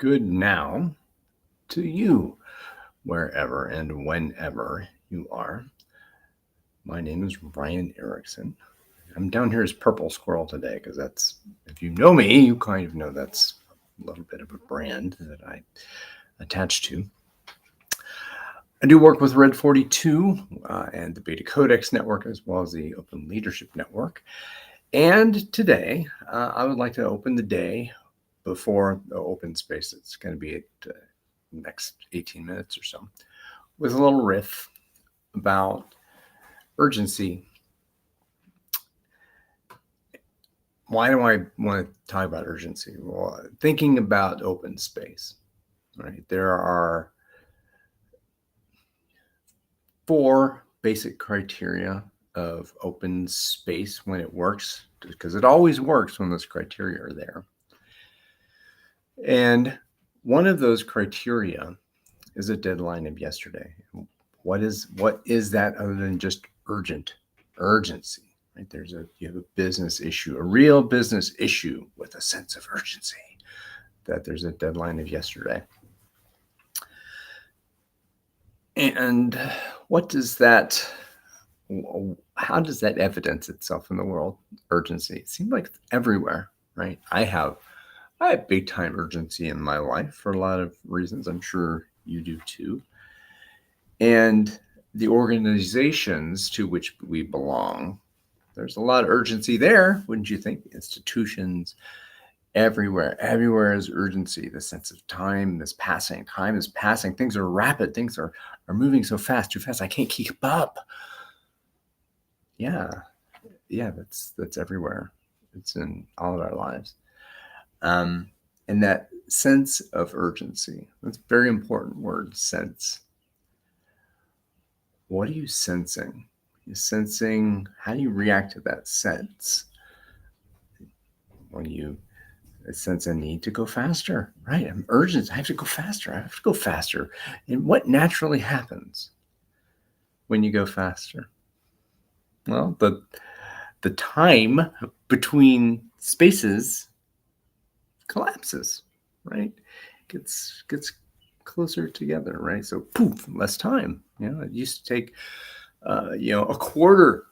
good now to you, wherever and whenever you are. My name is Ryan Erickson. I'm down here as Purple Squirrel today because if you know me, you kind of know that's a little bit of a brand that I attach to. I do work with Red 42 and the Beta Codex Network, as well as the Open Leadership Network. And today, I would like to open the day before the open space. It's going to be the next 18 minutes or so with a little riff about urgency. Why do I want to talk about urgency? Well, thinking about open space, right? There are 4 basic criteria of open space when it works, because it always works when those criteria are there. And one of those criteria is a deadline of yesterday. What is that other than just urgency? Right? You have a business issue, a real business issue with a sense of urgency, that there's a deadline of yesterday. And how does that evidence itself in the world? Urgency. It seems like it's everywhere, right? I have big time urgency in my life for a lot of reasons. I'm sure you do too. And the organizations to which we belong, there's a lot of urgency there, wouldn't you think? Institutions, everywhere is urgency. The sense of time is passing. Things are rapid. Things are moving so fast, too fast. I can't keep up. Yeah, that's everywhere. It's in all of our lives. And that sense of urgency, that's a very important word, sense. What are you sensing? You're sensing, how do you react to that sense? When you sense a need to go faster, right? I'm urgent. I have to go faster. And what naturally happens when you go faster? Well, the time between spaces collapses, right? Gets closer together, right? So poof, less time. It used to take a quarter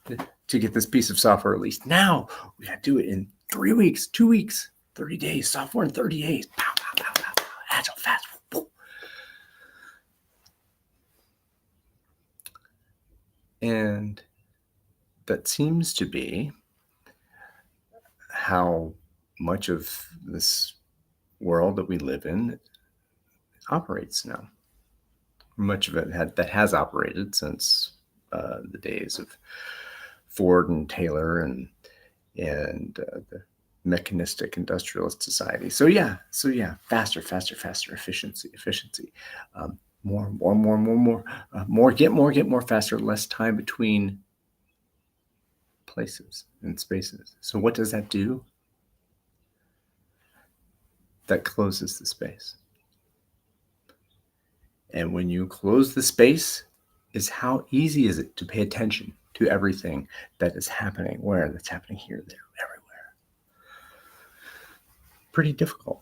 to get this piece of software released. Now we got to do it in 3 weeks, 2 weeks, 30 days, software in 30 days. Pow, pow, pow, pow, pow. Agile, fast. Boom. And that seems to be how much of this world that we live in operates now. Much of it has operated since the days of Ford and Taylor and the mechanistic industrialist society. So yeah, faster, efficiency. More, get more faster, less time between places and spaces. So what does that do? That closes the space. And when you close the space, is how easy is it to pay attention to everything that is happening, that's happening here, there, everywhere. Pretty difficult,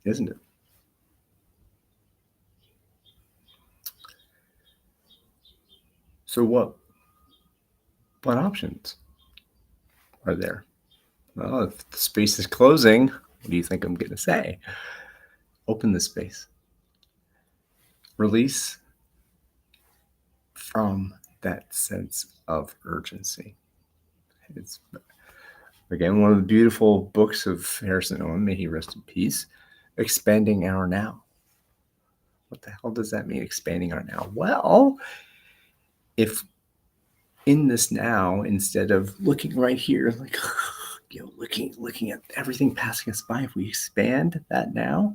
isn't it? So what options are there? Well, if the space is closing, what do you think I'm going to say? Open the space. Release from that sense of urgency. It's, again, one of the beautiful books of Harrison Owen, may he rest in peace, Expanding Our Now. What the hell does that mean, expanding our now? Well, if in this now, instead of looking right here, like, looking at everything passing us by, if we expand that now,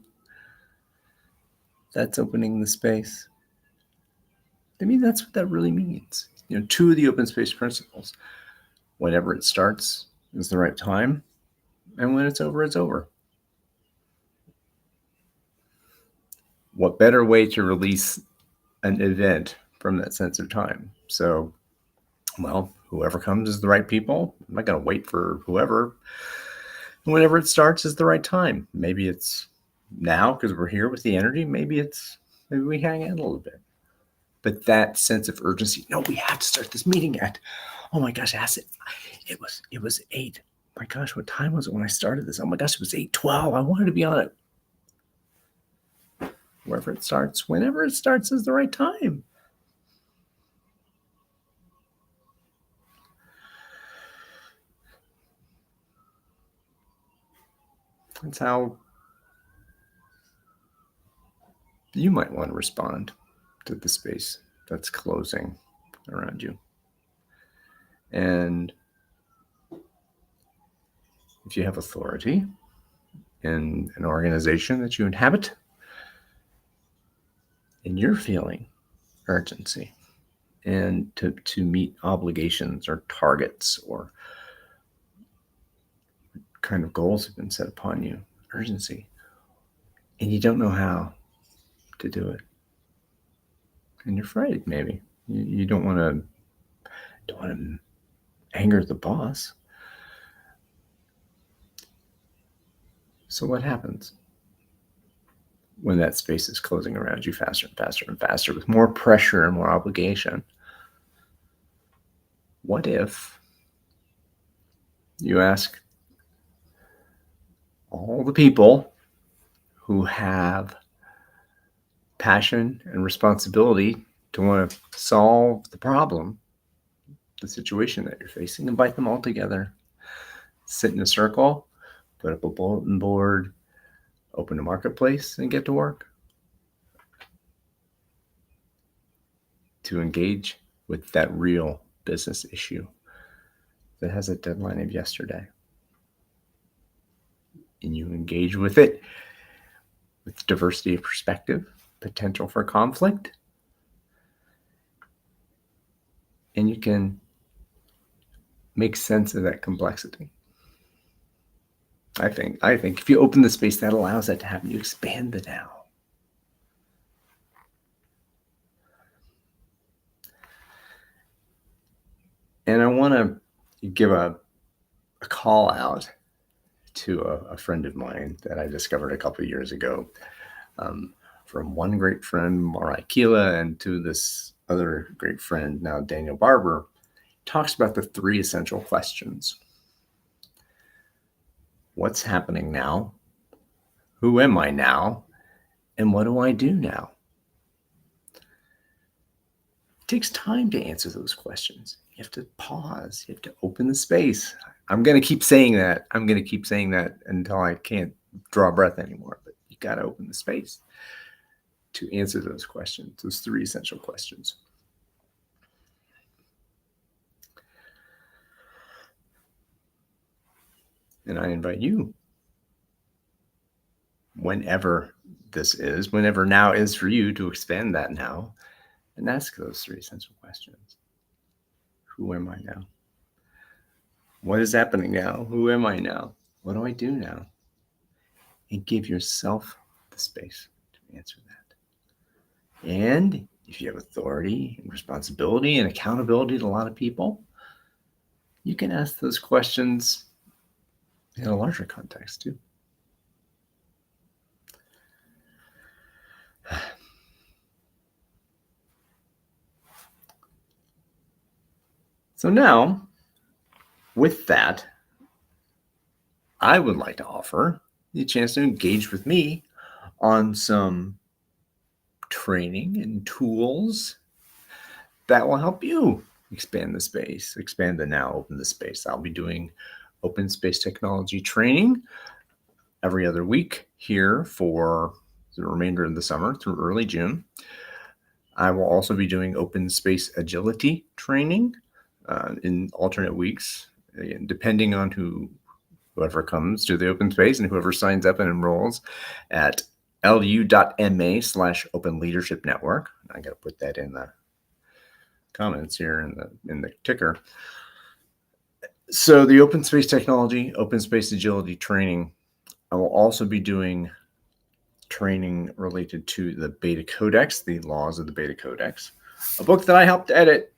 that's opening the space. I mean, that's what that really means. 2 of the open space principles. Whenever it starts is the right time, and when it's over, it's over. What better way to release an event from that sense of time? So, well, whoever comes is the right people. I'm not going to wait for whoever. And whenever it starts is the right time. Maybe it's now because we're here with the energy. Maybe we hang out a little bit. But that sense of urgency, no, we have to start this meeting at, oh my gosh, it was 8. My gosh, what time was it when I started this? Oh my gosh, it was 8:12. I wanted to be on it. Wherever it starts, whenever it starts is the right time. That's how you might want to respond to the space that's closing around you. And if you have authority in an organization that you inhabit, and you're feeling urgency and to meet obligations or targets or kind of goals have been set upon you, urgency, and you don't know how to do it, and you're afraid, maybe you don't want to anger the boss. So what happens when that space is closing around you faster and faster and faster with more pressure and more obligation? What if you ask all the people who have passion and responsibility to want to solve the problem, the situation that you're facing, invite them all together, sit in a circle, put up a bulletin board, open a marketplace, and get to work to engage with that real business issue that has a deadline of yesterday. And you engage with it with diversity of perspective, potential for conflict, and you can make sense of that complexity. I think if you open the space that allows that to happen, you expand the now. And I want to give a call out to a friend of mine that I discovered a couple of years ago, from one great friend, Marai Kila, and to this other great friend, now Daniel Barber, talks about the 3 essential questions. What's happening now? Who am I now? And what do I do now? It takes time to answer those questions. You have to pause. You have to open the space. I'm going to keep saying that. I'm going to keep saying that until I can't draw breath anymore. But you got to open the space to answer those questions, those 3 essential questions. And I invite you, whenever now is for you, to expand that now and ask those 3 essential questions. Who am I now? What is happening now? Who am I now? What do I do now? And give yourself the space to answer that. And if you have authority and responsibility and accountability to a lot of people, you can ask those questions in a larger context too. So now, with that, I would like to offer the chance to engage with me on some training and tools that will help you expand the space, expand the now, open the space. I'll be doing open space technology training every other week here for the remainder of the summer through early June. I will also be doing open space agility training in alternate weeks, depending on whoever comes to the open space and whoever signs up and enrolls at lu.ma/open leadership network. I got to put that in the comments here in the ticker. So the open space technology, open space agility training, I will also be doing training related to the Beta Codex, the laws of the Beta Codex, a book that I helped edit.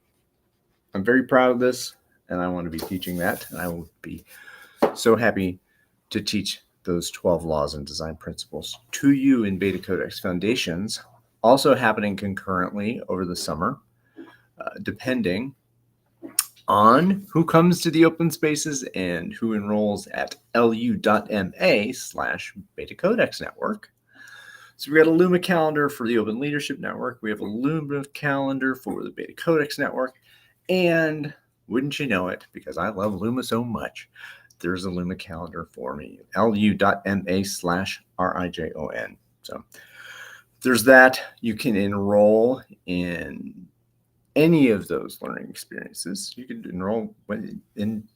I'm very proud of this, and I want to be teaching that. And I will be so happy to teach those 12 laws and design principles to you in Beta Codex Foundations, also happening concurrently over the summer, depending on who comes to the open spaces and who enrolls at lu.ma/Beta Codex Network. So we got a Luma calendar for the Open Leadership Network. We have a Luma calendar for the Beta Codex Network. And wouldn't you know it, because I love Luma so much, there's a Luma calendar for me, lu.ma/RIJON. So there's that. You can enroll in any of those learning experiences. You could enroll in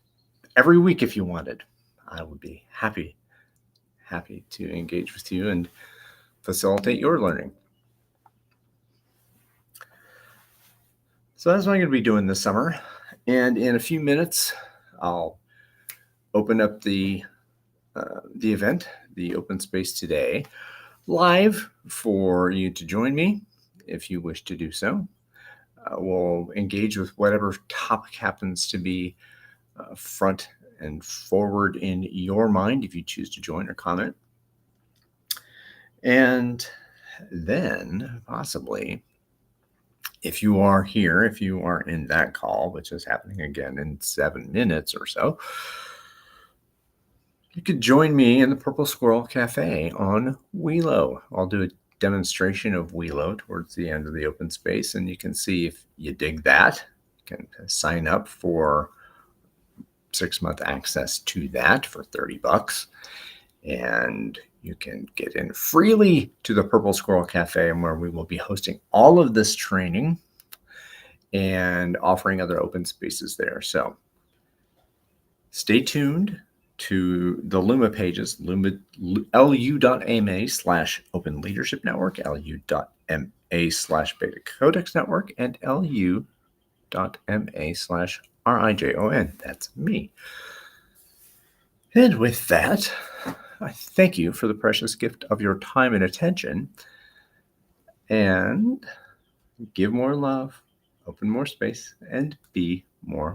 every week if you wanted. I would be happy to engage with you and facilitate your learning. So that's what I'm going to be doing this summer. And in a few minutes, I'll open up the event, the Open Space Today, live for you to join me if you wish to do so. We'll engage with whatever topic happens to be front and forward in your mind if you choose to join or comment. And then possibly, if you are here, if you are in that call, which is happening again in 7 minutes or so, you could join me in the Purple Squirrel Cafe on Welo. I'll do a demonstration of Welo towards the end of the open space, and you can see if you dig that. You can sign up for 6-month access to that for $30, and you can get in freely to the Purple Squirrel Cafe, and where we will be hosting all of this training and offering other open spaces there. So stay tuned to the Luma pages, lu.ama/Open Leadership Network, lu.ma/Beta Codex Network, and lu.ma/RIJON. That's me. And with that, I thank you for the precious gift of your time and attention, and give more love, open more space, and be more